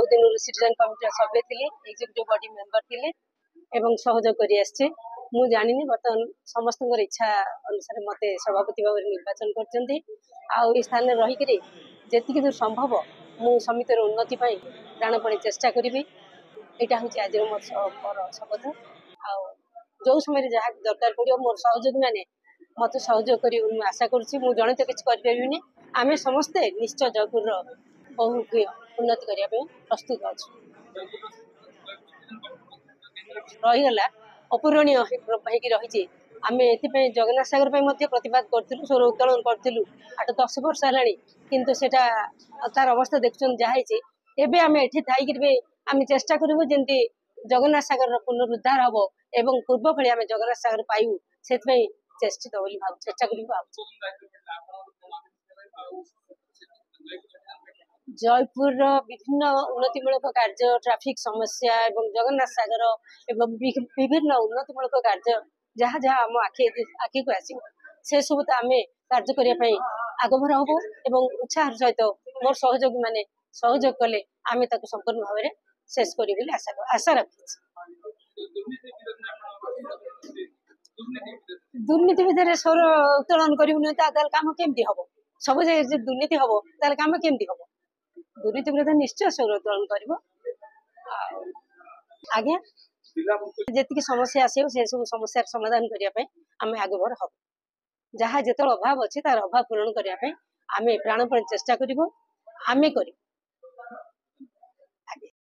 बहुत दिन citizen committee सभ्य थी एग्जीक्यूटिव बॉडी मेंबर थी एवं सहयोग कर मु जानी बर्तमान समस्त इच्छा अनुसार मत सभापति भाव निर्वाचन कर स्थान रहीकि जी दूर संभव मु समितिर उन्नति प्राणपणे चेष्टा करी यहाँ हूँ आज मोर शपथ जो समय जहाँ दरकार पड़ो मोर सहयोगी मैंने मत सहयोग कर आशा करुँच मु जड़े तो किसी करें आम समस्ते निश्चय जयपुर बहु उन्नति करने प्रस्तुत अच्छे रहीगला अपूरणीय रही आम ए जगन्नाथ सागर प्रतिवाद करूँ स्वर उत्तोलन करूँ 8-10 वर्ष है किंतु सेटा तार अवस्था देखुन जहाँ एवं आम एठी थी आम चेष्टा करूँ जमी जगन्नाथ सागर पुनरुद्धार हम एवं पूर्व भली आम जगन्नाथ सागर पाइबू से चेष्टित चेष्टा कर जयपुर विभिन्न उन्नतिमूलक कार्य ट्रैफिक समस्या एवं जगन्नाथ सागर एवं विभिन्न उन्नतिमूलक कार्य जहाँ जहाँ आम आखि को आस से सब तो आम कार्य करने आगभर हबू एवं उत्साह सहित मोर सहयोगी मैंने सहयोग कले आम संपूर्ण भाव में शेष करी आशा रखी दुर्नीति भितर स्वर उत्तोलन करूँ कम केमती हम सब जगह दुर्नीति हम कम केमती हम दुर्नीति विरोध निश्चय स्वर उत्तोलन कर आज्ञा जी समस्या आसो से सब समस्या समाधान करने आम आगभर हम जहाँ जो अभाव अच्छे तार अभाव पूरण करने आम प्राणपणे चेष्टा करूँ आम कर